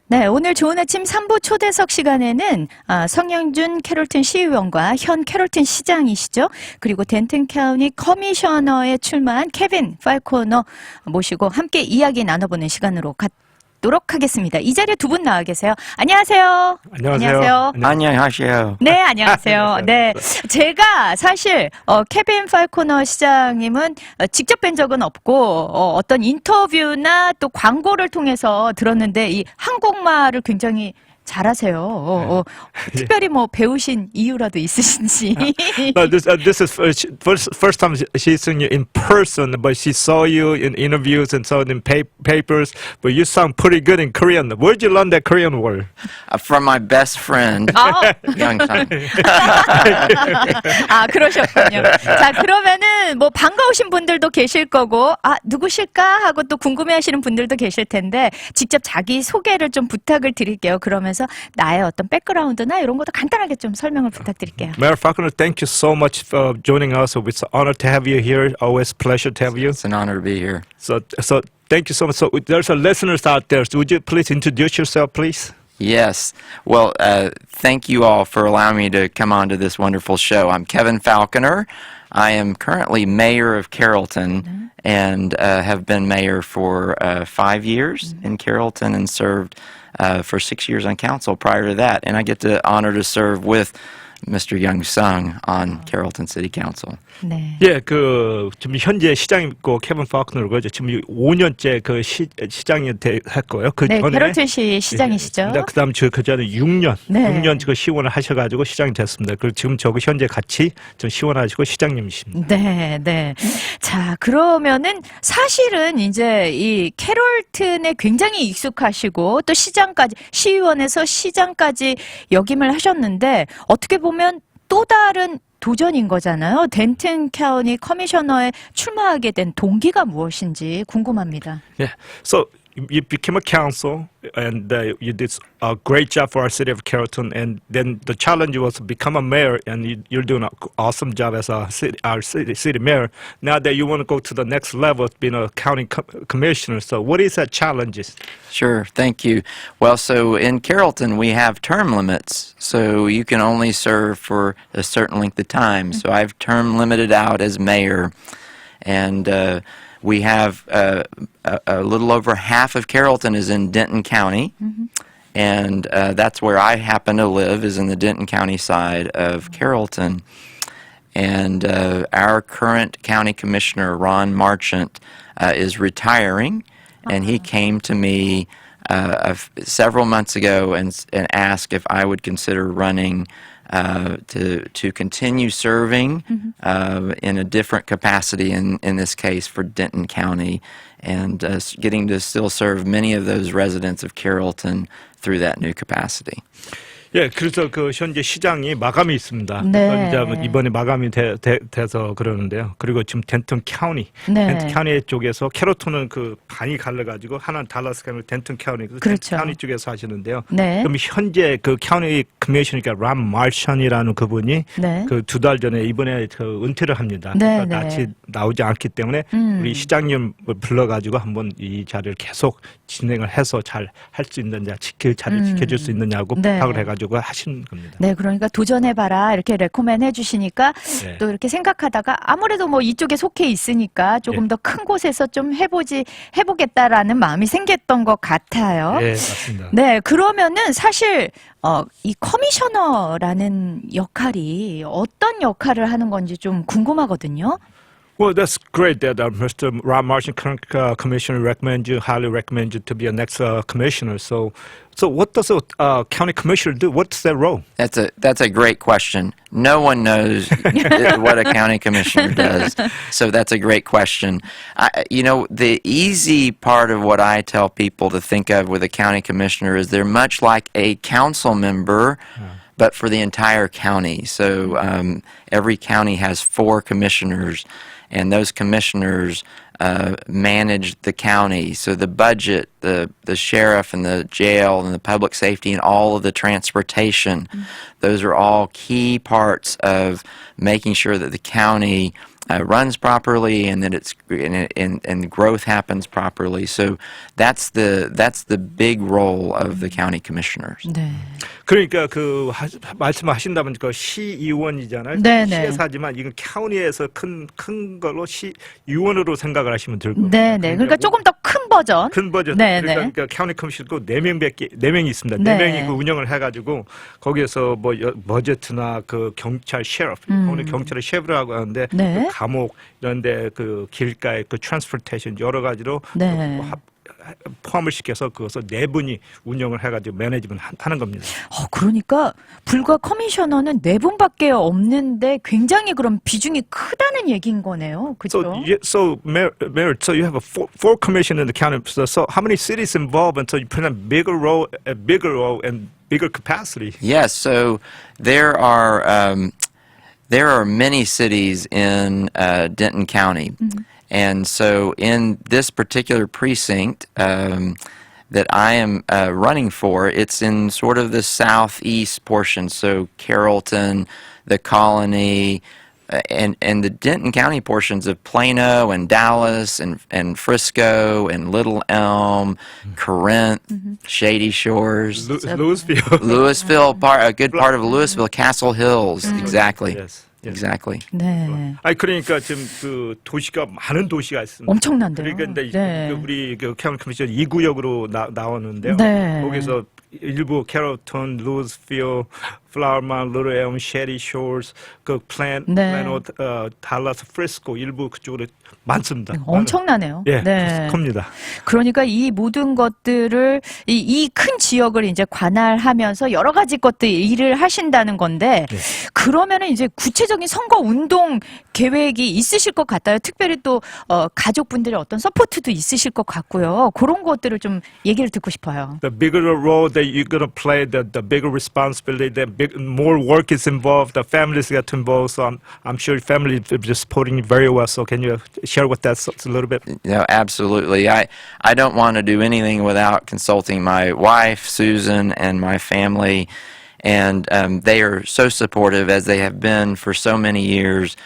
네, 오늘 좋은 아침 3부 초대석 시간에는 성영준 캐롤튼 시의원과 현 캐롤튼 시장이시죠. 그리고 덴튼 카운티 커미셔너에 출마한 케빈 팔코너 모시고 함께 이야기 나눠보는 시간으로 갖도록 하겠습니다. 이 자리에 두 분 나와 계세요. 안녕하세요. 안녕하세요. 안녕하세요. 네, 안녕하세요. 네, 제가 사실 케빈 팔코너 시장님은 직접 뵌 적은 없고 어떤 인터뷰나 또 광고를 통해서 들었는데 이 한국말을 굉장히 잘하세요. 특별히 뭐 배우신 이유라도 있으신지. No, this is first time she's seeing you in person, but she saw you in interviews and saw it in papers. But you sound pretty good in Korean. Where'd you learn that Korean word? From my best friend, Young-san. 아, 그러셨군요. 자, 그러면은 뭐 반가우신 분들도 계실 거고, 누구실까 하고 또 궁금해하시는 분들도 계실 텐데 직접 자기 소개를 좀 부탁을 드릴게요. 그러면서 나의 어떤 백그라운드나 이런 것도 간단하게 좀 설명을 부탁드릴게요. Mayor Falconer, thank you so much for joining us. It's an honor to have you here. Always a pleasure to have you. It's an honor to be here. So thank you so much. So there's listeners out there. So would you please introduce yourself, please? Yes. Well, thank you all for allowing me to come on to this wonderful show. I'm Kevin Falconer. I am currently mayor of Carrollton and have been mayor for 5 years in Carrollton and served for 6 years on council prior to that. And I get the honor to serve with Mr. Young-sung on Carrollton City Council. 네. 예, 지금 현재 시장이고 케빈 파크너고 지금 5년째 시장이 했고요. 네, 캐롤튼시 시장이시죠. 그다음 그 전에 6년, 네. 6년 그 시원을 하셔가지고 시장이 됐습니다. 그리고 지금 현재 같이 좀 시원하시고 시장님이십니다. 네, 네. 자, 그러면은 사실은 이제 이 캐롤튼에 굉장히 익숙하시고 또 시의원에서 시장까지 역임을 하셨는데 어떻게 보면 또 다른 도전인 거잖아요. 덴튼 카운티 커미셔너에 출마하게 된 동기가 무엇인지 궁금합니다. Yeah. So you became a council and you did a great job for our city of Carrollton. And then the challenge was to become a mayor, and you're doing an awesome job as our city mayor. Now that you want to go to the next level, being a county commissioner. So what is that challenges? Sure, thank you. Well, so in Carrollton, we have term limits. So you can only serve for a certain length of time. So I've term limited out as mayor. And we have a little over half of Carrollton is in Denton County, and that's where I happen to live, is in the Denton County side of Carrollton. And our current county commissioner, Ron Marchant, is retiring, and he came to me several months ago and asked if I would consider running to continue serving in a different capacity, in this case for Denton County, and getting to still serve many of those residents of Carrollton through that new capacity. 예, 그래서 현재 시장이 마감이 있습니다. 네. 이제 이번에 마감이 돼서 그러는데요. 그리고 지금 덴튼 카운티, 네. 덴튼 카운티 쪽에서 캐롤턴은 반이 갈려가지고 하나는 달라스 카운티, 덴튼 카운티, 그렇죠. 덴튼 카운티 쪽에서 하시는데요. 네. 그럼 현재 카운티 커미셔너가 람 말션이라는 그분이 네. 2달 전에 이번에 은퇴를 합니다. 네, 그러니까 같이 나오지 않기 때문에 우리 시장님을 불러가지고 한번 이 자리를 계속 진행을 해서 잘 할 수 있느냐, 자리를 지켜줄 수 있느냐고 부탁을 해가지고 하신 겁니다. 네, 그러니까 도전해봐라 이렇게 레코멘 해주시니까 네. 또 이렇게 생각하다가 아무래도 뭐 이쪽에 속해 있으니까 조금 더 큰 곳에서 좀 해보겠다라는 마음이 생겼던 것 같아요. 네, 맞습니다. 네, 그러면은 사실 이 커미셔너라는 역할이 어떤 역할을 하는 건지 좀 궁금하거든요. Well, that's great that Mr. Ron Marchant, current commissioner, highly recommend you to be a next commissioner. So what does a county commissioner do? What's their role? That's a great question. No one knows what a county commissioner does, so that's a great question. The easy part of what I tell people to think of with a county commissioner is they're much like a council member, but for the entire county. So every county has 4 commissioners, and those commissioners manage the county. So the budget, the sheriff and the jail and the public safety and all of the transportation, those are all key parts of making sure that the county runs properly and that and growth happens properly. So that's the big role of the county commissioners. 네. 그러니까 그 말씀하신다면 그 시의원이잖아요. 네네. 시에서 하지만 이건 카운티에서 큰 걸로 시의원으로 생각을 하시면 될 거예요. 네네. 그러니까 조금 더 큰 버전. 큰 버전. 네네. 그러니까 카운티 커미셔너도 4명이 있습니다. 네. 4명이 그 운영을 해가지고 거기에서 뭐 버제트나 그 경찰 셰프, 오늘 경찰의 셰프라고 하는데 네. 그 감옥 이런데 그 길가에 그 트랜스포테이션 여러 가지로 네. 포함을 시켜서 그것을 4분이 운영을 해가지고 매니지먼트 하는 겁니다. 그러니까 불과 커미셔너는 4분밖에 없는데 굉장히 그럼 비중이 크다는 얘기인 거네요. 그렇죠? So Mayor, so you have four commission in the county. So how many cities involved? And so you put in a bigger role and bigger capacity. Yes, so there are many cities in Denton County. And so in this particular precinct that I am running for, it's in sort of the southeast portion, so Carrollton, the Colony, and the Denton County portions of Plano and Dallas and Frisco and Little Elm, Corinth, Shady Shores, Louisville. a good part of Louisville, Castle Hills, exactly. Yes. Exactly. 네. 아니 그러니까 지금 그 도시가 많은 도시가 있습니다. 엄청난데요. 그러니까 이제 네. 우리 그 카운티 커미션 2구역으로 나오는데요. 네. 거기서 일부 캐롤턴, 루즈필, 플라워만, 리틀 쉐리 쇼스, 그 플래노, 달라스, 프리스코 일부 그쪽으로 많습니다. 엄청나네요. 예, 네. 큽니다. 그러니까 이 모든 것들을 이 큰 지역을 이제 관할하면서 여러 가지 것들 일을 하신다는 건데 네. 그러면은 이제 구체적인 선거 운동 계획이 있으실 것 같아요. 특별히 또 가족분들의 어떤 서포트도 있으실 것 같고요. 그런 것들을 좀 얘기를 듣고 싶어요. The bigger the role that you're going to play, the bigger responsibility, more work is involved, the families get involved. So I'm sure your family is just supporting you very well. So can you share with us a little bit? No, absolutely. I don't want to do anything without consulting my wife, Susan, and my family. And they are so supportive, as they have been for so many years.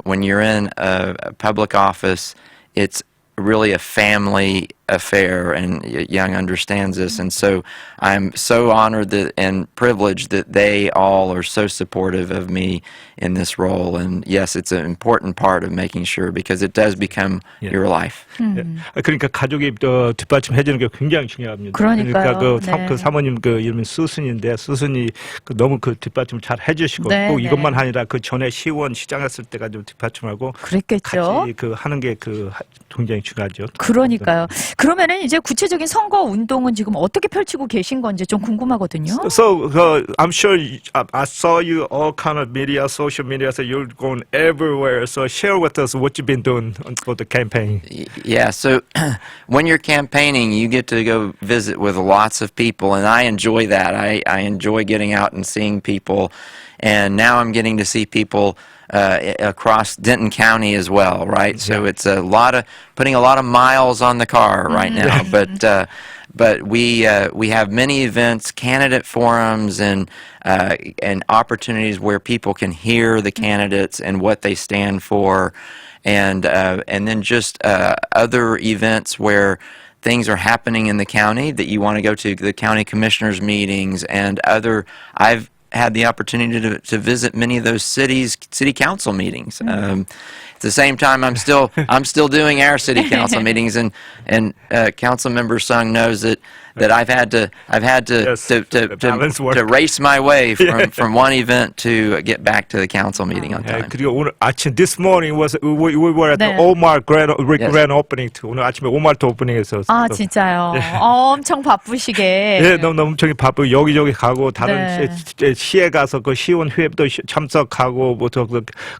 When you're in a public office, it's really a family affair, and Young understands this. And so I'm so honored and privileged that they all are so supportive of me in this role. And yes, it's an important part of making sure, because it does become your life. 예. 그러니까 가족이 뒷받침해 주는 게 굉장히 중요합니다. 그러니까요. 그러니까 네. 사모님 그 이름이 수순인데 수순이 너무 그 뒷받침 잘 해주시고 네, 또 네. 이것만 아니라 그 전에 시의원 시장했을 때가 좀 뒷받침하고 그랬겠죠. 같이 그 하는 게 그 굉장히 중요하죠. 그러니까요. 그러면은 이제 구체적인 선거 운동은 지금 어떻게 펼치고 계신 건지 좀 궁금하거든요. So I'm sure I saw you all kind of media, social media. So you're going everywhere. So share with us what you've been doing for the campaign. Yeah, so when you're campaigning, you get to go visit with lots of people, and I enjoy that. I enjoy getting out and seeing people, and now I'm getting to see people across Denton County as well, right? So it's putting a lot of miles on the car right now, but we have many events, candidate forums, and opportunities where people can hear the candidates and what they stand for, and then just other events where things are happening in the county that you want to go to, the county commissioners meetings and other. I've had the opportunity to visit many of those city council meetings. At the same time, I'm still doing our city council meetings, and council member Sung knows that I've had to Yes, balance work. to race my way from one event to get back to the council meeting on 예, time. 그리고 오늘 아침 this morning we were at the 네. Omar grand Yes. opening too. 오늘 아침에 오마르트 오프닝에서 아 진짜요. 엄청 바쁘시게. 예, 너무 엄청 바쁘고 여기저기 가고 다른 네. 시에 가서 그 시의원 회의도 참석하고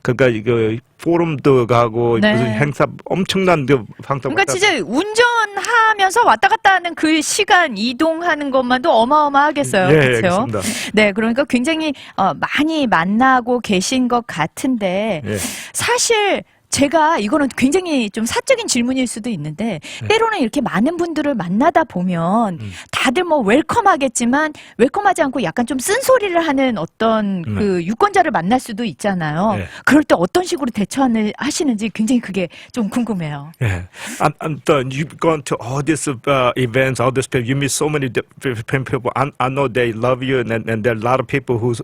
그러니까 이거 포럼도 가고 네. 무슨 행사 엄청난 그 방송. 그러니까 진짜 운전하면서 왔다 갔다 하는 그 시간 이동하는 것만도 어마어마하겠어요. 예, 그렇죠? 알겠습니다. 네, 그러니까 굉장히 많이 만나고 계신 것 같은데 예. 사실 제가 이거는 굉장히 좀 사적인 질문일 수도 있는데 때로는 이렇게 많은 분들을 만나다 보면 다들 뭐 웰컴하겠지만 웰컴하지 않고 약간 좀 쓴소리를 하는 어떤 그 유권자를 만날 수도 있잖아요. 네. 그럴 때 어떤 식으로 대처하시는지 굉장히 그게 좀 궁금해요. Yeah, and you've gone to all these events, all these people. You meet so many different people. I know they love you, and there are a lot of people who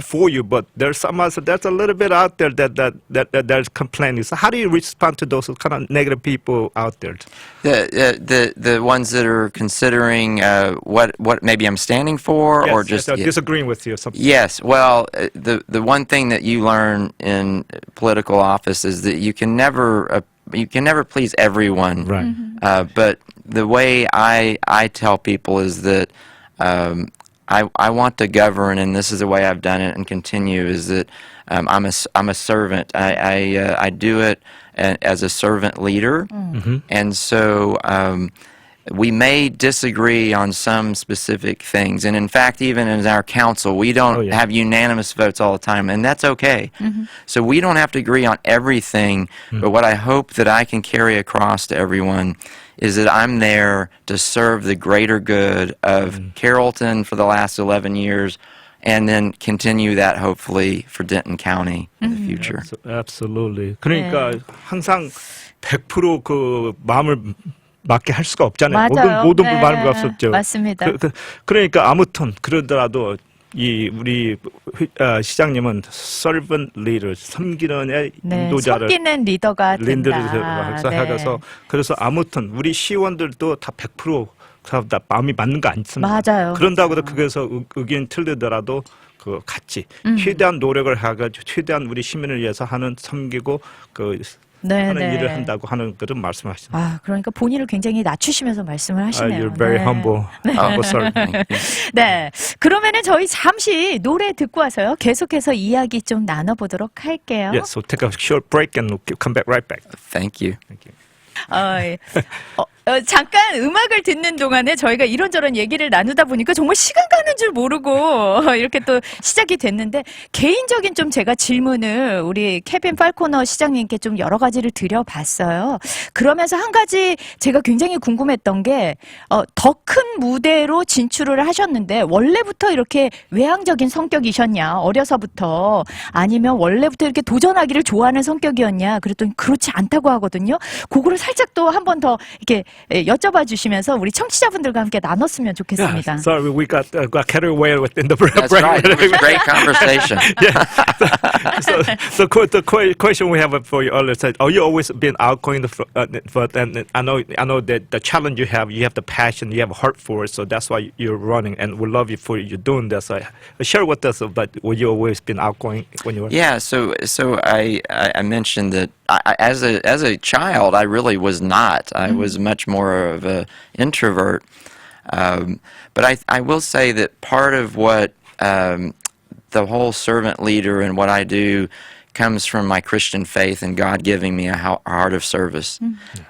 for you. But there's there's a little bit out there that's complaining. So how do you respond to those kind of negative people out there? The ones that are considering what maybe I'm standing for, or just disagreeing with you. Or something. Yes. Well, the one thing that you learn in political office is that you can never please everyone. Right. But the way I tell people is that I want to govern, and this is the way I've done it and continue. Is that I'm a servant. I do it as a servant leader, and so. We may disagree on some specific things, and in fact, even in our council, we don't have unanimous votes all the time, and that's okay. So we don't have to agree on everything, but what I hope that I can carry across to everyone is that I'm there to serve the greater good of Carrollton for the last 11 years, and then continue that hopefully for Denton County in the future. Absolutely. 그러니까 항상 100% 그 마음을 맞게 할 수가 없잖아요. 맞아요. 모든 불만을 할 수 없죠. 맞습니다. 그러니까 아무튼 그러더라도 이 우리 시장님은 servant leader, 섬기는 인도자를 섬기는 리더가 된다. 하셔서 그래서 아무튼 우리 시의원들도 다 100% 다 마음이 맞는 거 않습니다. 맞아요. 그런다고 거기서 의견이 틀리더라도 그 같이 최대한 노력을 하고 최대한 우리 시민을 위해서 하는 섬기고 하는 일을 한다고 하는 그런 말씀하시죠. 아, 그러니까 본인을 굉장히 낮추시면서 말씀을 하시네요. You're very humble. Sir. 네. 그러면은 저희 잠시 노래 듣고 와서요. 계속해서 이야기 좀 나눠보도록 할게요. Yes, so take a short break and we'll come back right back. Thank you. Thank you. 잠깐 음악을 듣는 동안에 저희가 이런저런 얘기를 나누다 보니까 정말 시간 가는 줄 모르고 이렇게 또 시작이 됐는데 개인적인 좀 제가 질문을 우리 케빈 팔코너 시장님께 좀 여러 가지를 드려봤어요. 그러면서 한 가지 제가 굉장히 궁금했던 게 더 큰 무대로 진출을 하셨는데 원래부터 이렇게 외향적인 성격이셨냐 어려서부터 아니면 원래부터 이렇게 도전하기를 좋아하는 성격이었냐 그랬더니 그렇지 않다고 하거든요. 그거를 살짝 또 한 번 더 이렇게 여쭤봐 주시면서 우리 청취자분들과 함께 나눴으면 좋겠습니다. Yeah, sorry, we got carried away within the break. That's right. It was a great conversation. So the question we have for you earlier said, "Oh, you always been outgoing." And I know that the challenge you have the passion, you have a heart for it, so that's why you're running, and we love you for you doing that. So share with us about were you always been outgoing when you were? Yeah. So I mentioned that as a child, I really was not. I was much more of an introvert. But I will say that part of what the whole servant leader and what I do comes from my Christian faith and God giving me a heart of service.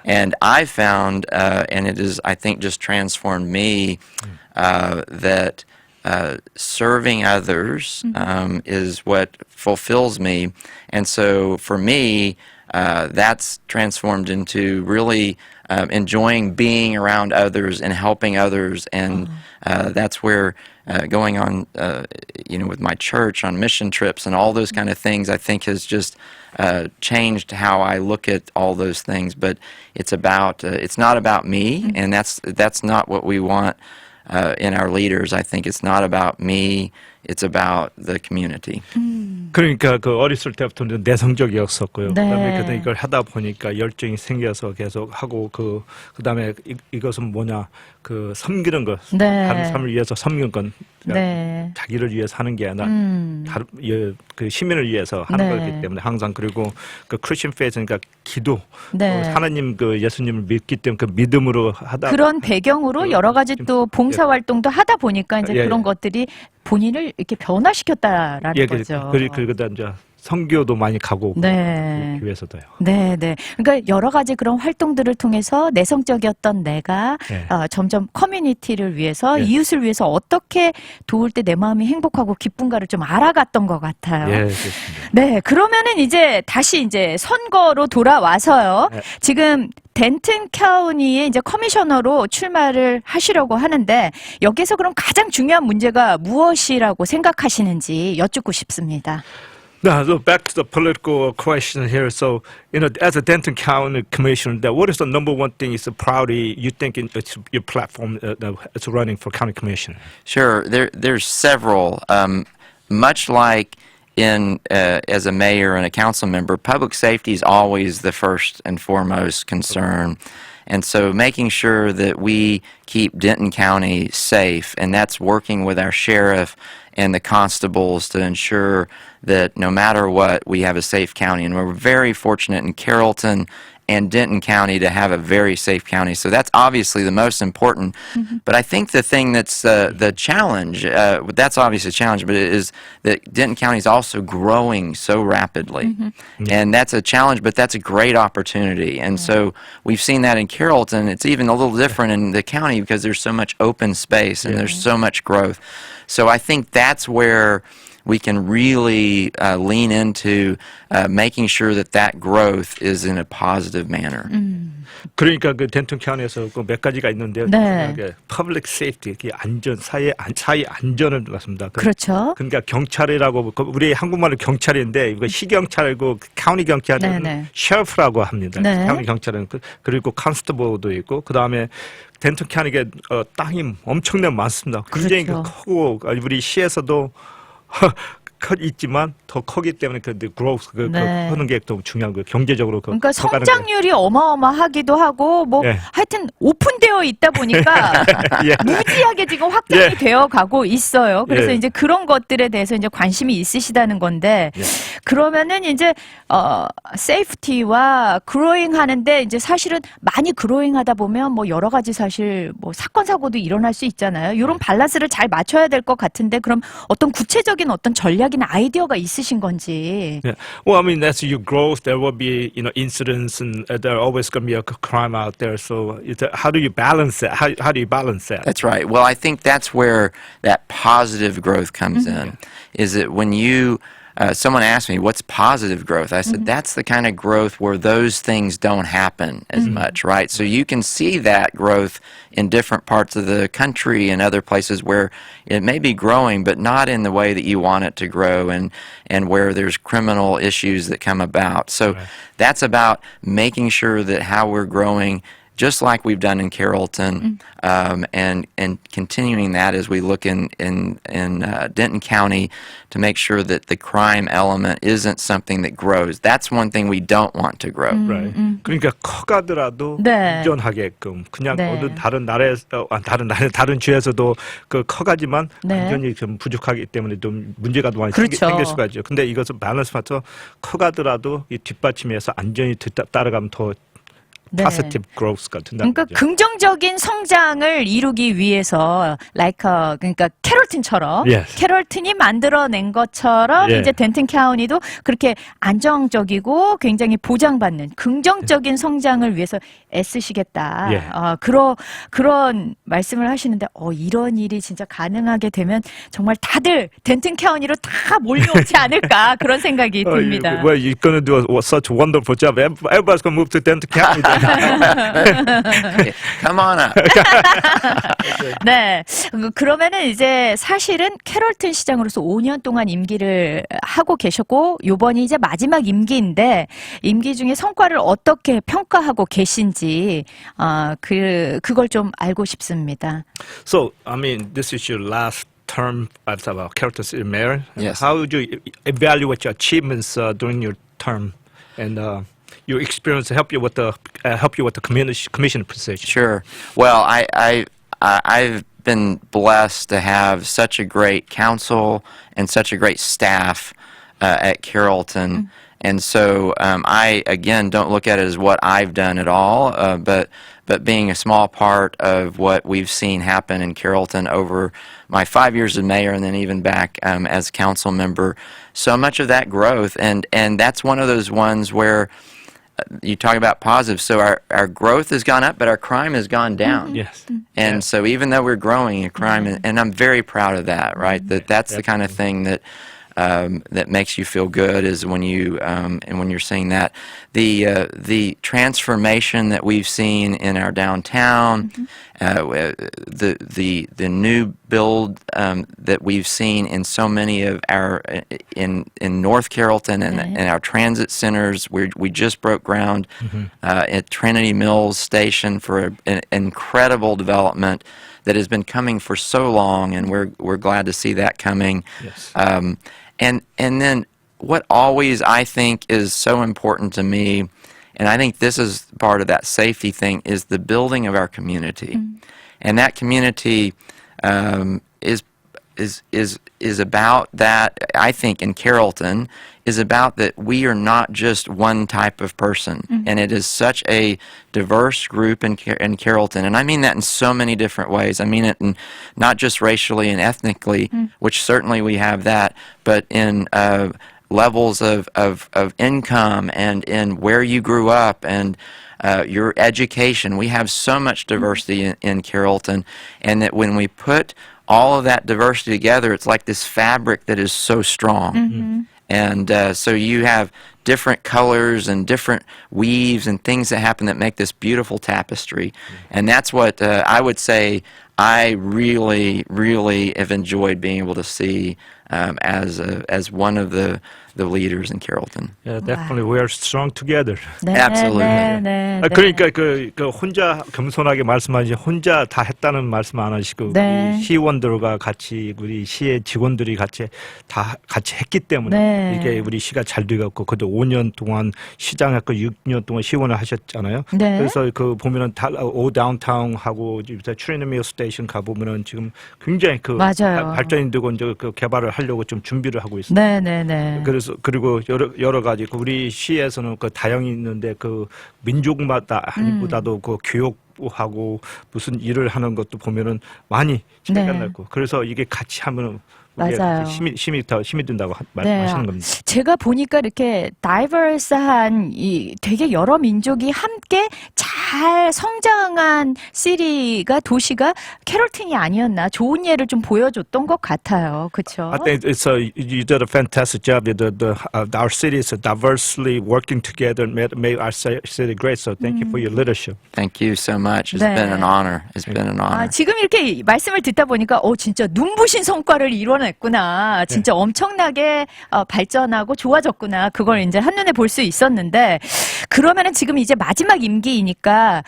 And I found, and it is, I think, just transformed me, that serving others is what fulfills me. And so for me, that's transformed into really enjoying being around others and helping others, and that's where going on, with my church on mission trips and all those kind of things, I think has just changed how I look at all those things. But it's not about me, and that's not what we want in our leaders. I think it's not about me. It's about the community. 그러니까 그 어렸을 때부터는 내성적이었었고요. 네. 그다음에 이걸 하다 보니까 열정이 생겨서 계속 하고 그다음에 이것은 뭐냐 그 섬기는 것, 다른 사람을 위해서 섬기는 건 자기를 위해서 하는 게 아니라 그 시민을 위해서 하는 거기 때문에 항상 그리고 그 크리스천 페이스 그러니까 기도, 하나님 그 예수님을 믿기 때문에 그 믿음으로 하다 그런 배경으로 여러 가지 또 봉사 활동도 하다 보니까 이제 그런 것들이 본인을 이렇게 변화시켰다라는 거죠. 그러다 이제 선교도 많이 가고 네. 교회에서도요. 네, 네. 그러니까 여러 가지 그런 활동들을 통해서 내성적이었던 내가 네. 점점 커뮤니티를 위해서 네. 이웃을 위해서 어떻게 도울 때 내 마음이 행복하고 기쁜가를 좀 알아갔던 것 같아요. 예, 그렇습니다. 네, 그러면은 이제 다시 이제 선거로 돌아와서요. 네. 지금 덴튼 카운티의 이제 커미셔너로 출마를 하시려고 하는데 여기서 그럼 가장 중요한 문제가 무엇이라고 생각하시는지 여쭙고 싶습니다. Now, so back to the political question here. So, as a Denton County Commissioner, what is the number one thing is a priority you think it's your platform that's running for county commission? Sure, there's several. Much like as a mayor and a council member, public safety is always the first and foremost concern. And so making sure that we keep Denton County safe, and that's working with our sheriff and the constables to ensure that no matter what, we have a safe county. And we're very fortunate in Carrollton and Denton County to have a very safe county. So that's obviously the most important. But I think the thing that's the challenge, that's obviously a challenge, but it is that Denton County is also growing so rapidly. And that's a challenge, but that's a great opportunity. And so we've seen that in Carrollton. It's even a little different in the county because there's so much open space and there's so much growth. So I think that's where we can really lean into making sure that growth is in a positive manner. 그러니까 그 덴튼 카운티에서 그 몇 가지가 있는데요. 네. public safety, 안전, 사회 안전을 말씀니다. 그렇죠. 그러니까 경찰이라고 우리 한국말로 경찰인데 이거 시경찰이고 카운티 경찰은 네네. 셰리프라고 합니다. 네. 카운티 경찰은 그리고 컨스터블도 있고 그다음에 덴튼 카운티가 땅이 엄청나게 많습니다. 굉장히 그렇죠. 크고 우리 시에서도 있지만 더 크기 때문에 그 growth 네. 하는 게 더 중요한 거예요. 경제적으로 그러니까 커가는 게. 성장률이 어마어마하기도 하고 뭐 예. 하여튼 오픈되어 있다 보니까 예. 무지하게 지금 확장이 예. 되어 가고 있어요. 그래서 예. 이제 그런 것들에 대해서 이제 관심이 있으시다는 건데 예. 그러면은 이제 세이프티와 그로잉 하는데 이제 사실은 많이 그로잉 하다 보면 뭐 여러 가지 사실 뭐 사건 사고도 일어날 수 있잖아요. 이런 밸런스를 잘 맞춰야 될 것 같은데 그럼 어떤 구체적인 어떤 전략이나 아이디어가 있으신 건지. Yeah. Well, I mean, as you grow, there will be, incidents, and there are always going to be a crime out there. So, how do you balance it? How do you balance that? That's right. Well, I think that's where that positive growth comes in. Is that when you someone asked me, what's positive growth? I said, that's the kind of growth where those things don't happen as much, right? So you can see that growth in different parts of the country and other places where it may be growing, but not in the way that you want it to grow and where there's criminal issues that come about. So that's about making sure that how we're growing just like we've done in Carrollton, and continuing that as we look in Denton County to make sure that the crime element isn't something that grows. That's one thing we don't want to grow. Right. 그러니까 커가더라도 네. 안전하게끔 그냥 네. 어느 다른 주에서도 그 커가지만 네. 안전이 좀 부족하기 때문에 좀 문제가 많이 그렇죠. 생길 수가 있죠. 근데 이것은 밸런스 맞춰 커가더라도 이 뒷받침해서 안전이 따라가면 더 네. positive growth가 된다는 그러니까 거죠. 긍정적인 성장을 이루기 위해서 그러니까 캐롤튼처럼 Yes. 캐롤튼이 만들어낸 것처럼 예. 이제 덴튼 카운티도 그렇게 안정적이고 굉장히 보장받는 긍정적인 성장을 위해서 애쓰시겠다. 예. 그런 말씀을 하시는데 이런 일이 진짜 가능하게 되면 정말 다들 덴튼 카운티로 다 몰려오지 않을까 그런 생각이 듭니다. Well, you're going to do such a wonderful job. Everybody's going to move to Denton County. Come on up. 네. 그러면은 이제 사실은 캐롤튼 시장으로서 5년 동안 임기를 하고 계셨고 요번이 이제 마지막 임기인데 임기 중에 성과를 어떻게 평가하고 계신지 그걸 좀 알고 싶습니다. So, I mean, this is your last term as a Carrollton City Mayor. Yes. How would you evaluate your achievements during your term and your experience help you with the commission position? Sure. Well, I've been blessed to have such a great council and such a great staff at Carrollton. And so I, again, don't look at it as what I've done at all, but being a small part of what we've seen happen in Carrollton over my 5 years as mayor and then even back as council member, so much of that growth, and that's one of those ones where you talk about positive. So our growth has gone up, but our crime has gone down. Yes. And so even though we're growing in crime, and I'm very proud of that, right? That's the kind of thing that that makes you feel good is when you and when you're seeing that. The transformation that we've seen in our downtown, the new build that we've seen in so many of our in North Carrollton and our transit centers. We just broke ground at Trinity Mills Station for an incredible development that has been coming for so long, and we're glad to see that coming. Yes. And then what always I think is so important to me, and I think this is part of that safety thing, is the building of our community. And that community is about that, I think, in Carrollton, is about that we are not just one type of person. And it is such a diverse group in Carrollton. And I mean that in so many different ways. I mean it in not just racially and ethnically, which certainly we have that, but in levels of income and in where you grew up and your education. We have so much diversity in Carrollton, and that when we put all of that diversity together, it's like this fabric that is so strong. And so you have different colors and different weaves and things that happen that make this beautiful tapestry. And that's what I would say I really, really have enjoyed being able to see as one of the leaders in Carrollton. Yeah, definitely we are strong together. Absolutely. 네, 그러니까 그 혼자 겸손하게 말씀하시 혼자 다 했다는 말씀 안 하시고 네. 우리 시의원들과 같이 우리 시의 직원들이 같이 다 같이 했기 때문에 네. 이게 우리 시가 잘 돼갖고 그도 5년 동안 시장했고 6년 동안 시의원을 하셨잖아요. 네. 그래서 그 보면은 오 다운타운 하고 트리니밀 스테이션 가 보면은 지금 굉장히 그 맞아요. 발전이 되고 이제 그 개발을 하려고 좀 준비를 하고 있습니다. 네. 그래서 그리고 여러 가지 우리 시에서는 그 다양이 있는데 그 민족마다 아니보다도 그 교육하고 무슨 일을 하는 것도 보면은 많이 차이가 네. 나고 그래서 이게 같이 하면은 맞아요. 힘이 든다고 네. 말씀하시는 겁니다. 제가 보니까 이렇게 다이버스한 이 되게 여러 민족이 함께 잘 성장한 도시가 캐롤튼이 아니었나 좋은 예를 좀 보여줬던 것 같아요. 그렇죠? I think you did a fantastic job. Our city is diversely working together and made our city great. So thank you for your leadership. Thank you so much. It's 네. been an honor. It's been an honor. 지금 이렇게 말씀을 듣다 보니까 진짜 눈부신 성과를 이뤄냈구나. 진짜 엄청나게 발전하고 좋아졌구나. 그걸 이제 한눈에 볼 수 있었는데 그러면은 지금 이제 마지막 임기이니까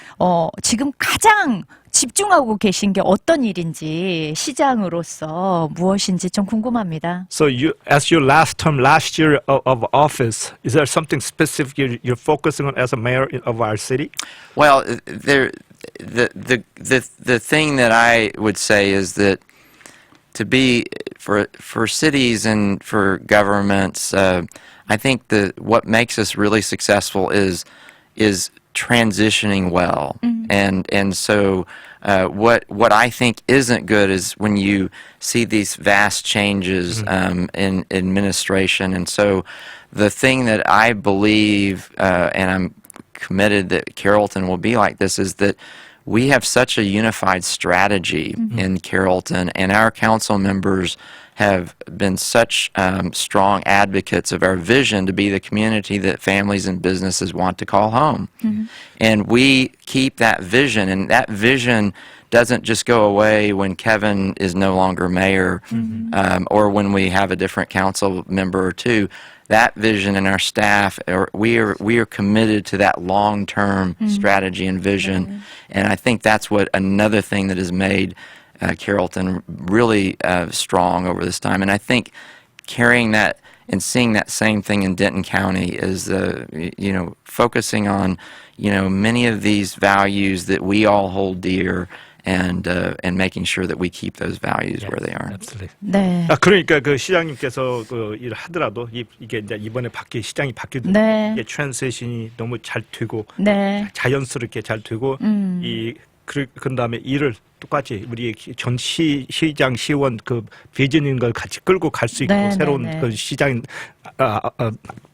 지금 가장 집중하고 계신 게 어떤 일인지 시장으로서 무엇인지 좀 궁금합니다. So as your last year of office, is there something specific you're focusing on as a mayor of our city? Well, the thing that I would say is that to be for cities and for governments, I think what makes us really successful is transitioning well, and so what I think isn't good is when you see these vast changes in administration, and so the thing that I believe, and I'm committed that Carrollton will be like this, is that we have such a unified strategy in Carrollton, and our council members have been such strong advocates of our vision to be the community that families and businesses want to call home. And we keep that vision, and that vision doesn't just go away when Kevin is no longer mayor or when we have a different council member or two. That vision and our staff, we are committed to that long-term strategy and vision. And I think that's what another thing that has made Carrollton really strong over this time. And I think carrying that and seeing that same thing in Denton County is, focusing on, many of these values that we all hold dear and making sure that we keep those values where they are. Absolutely. 네. 그러니까 그 시장님께서 그 일을 하더라도 이게 이제 이번에 시장이 바뀌던 네. 이게 트랜지션이 너무 잘 되고 네. 자연스럽게 잘 되고 그 다음에 일을 똑같이 우리 전 시장 시원 그 비전인 걸 같이 끌고 갈 수 있고 네, 새로운 네, 네. 그 시장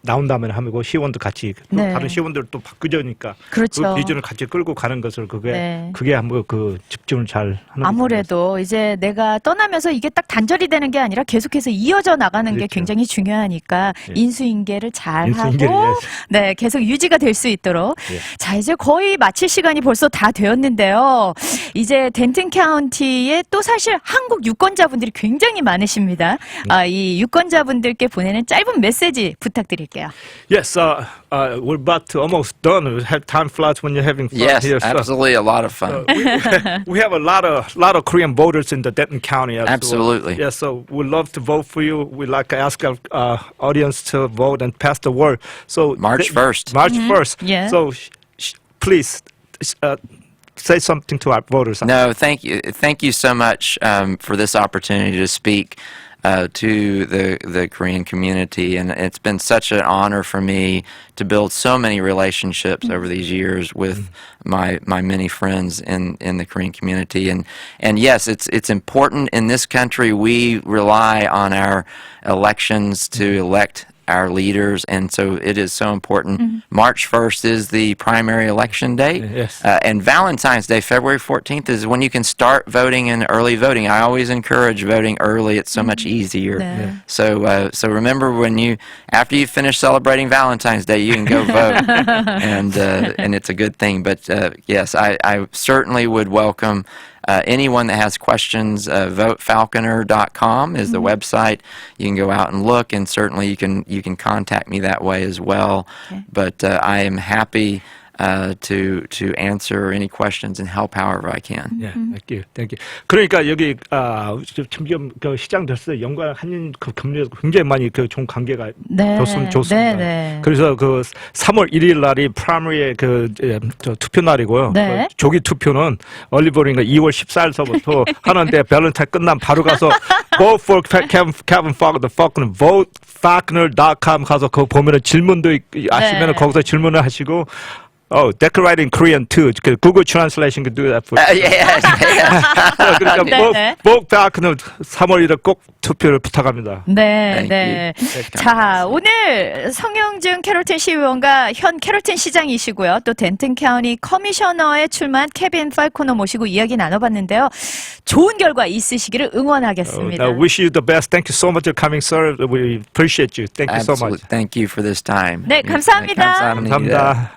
나온다면 하고 시원도 같이 네. 다른 시원들 또 바꾸려니까 그렇죠. 그 비전을 같이 끌고 가는 것을 네. 그게 한번 그 집중을 잘 하는 아무래도 이제 내가 떠나면서 이게 딱 단절이 되는 게 아니라 계속해서 이어져 나가는 게 그렇죠. 굉장히 중요하니까 예. 인수인계를 잘 인수인계를 하고 해야죠. 네 계속 유지가 될 수 있도록 예. 자 이제 거의 마칠 시간이 벌써 다 되었는데요. 이제 덴튼 카운티에 또 사실 한국 유권자분들이 굉장히 많으십니다. 이 유권자분들께 보내는 짧은 메시지 부탁드릴게요. Yes, we're about to almost done. Time flies when you're having fun Yes, here. So, absolutely, a lot of fun. we have a lot of Korean voters in the Denton County. Absolutely. Yes, so we'd love to vote for you. We'd like to ask our audience to vote and pass the word. So March 1st. March 1st. Yeah. So please say something to our voters. No, thank you. Thank you so much for this opportunity to speak to the Korean community. And it's been such an honor for me to build so many relationships over these years with my many friends in the Korean community. And yes, it's important in this country. We rely on our elections to elect our leaders, and so it is so important. March 1st is the primary election date, Yes. and Valentine's Day, February 14th, is when you can start voting and early voting. I always encourage voting early. It's so much easier. 네. So remember after you finish celebrating Valentine's Day, you can go vote, and it's a good thing. But yes, I certainly would welcome anyone that has questions. VoteFalconer.com is the website. You can go out and look, and certainly you can contact me that way as well. Okay. But I am happy to answer any questions and help however I can. 예, thank you. 그러니까 여기 점점 그 시장 됐을 때 영광 한인 그 금리에서 굉장히 많이 그 좋은 관계가 네. 좋습니다. 네, 네. 그래서 그 3월 1일 날이 프라이머리의 저 투표 날이고요. 네. 그 조기 투표는 얼리버링가 2월 14일서부터 하는데 발렌타인 끝나면 바로 가서 vote for Kevin Falconer, voteFalconer.com 가서 그거 보면은 질문도 아시면은 거기서 질문을 하시고. Oh, decorate in Korean too. Google Translation can do that for you. Yes. 그러니까 네, 네. voteFalconer 3월 1일 꼭 투표를 부탁합니다. 네, Thank 네. you. 자, 오늘 성영준 캐롤튼 시의원과 현 캐롤튼 시장이시고요. 또 덴튼 카운티 커미셔너에 출마한 케빈 팔코너 모시고 이야기 나눠봤는데요. 좋은 결과 있으시기를 응원하겠습니다. I wish you the best. Thank you so much for coming, sir. We appreciate you. Thank you so much. Absolutely. Thank you for this time. 네, 감사합니다. 감사합니다. 감사합니다.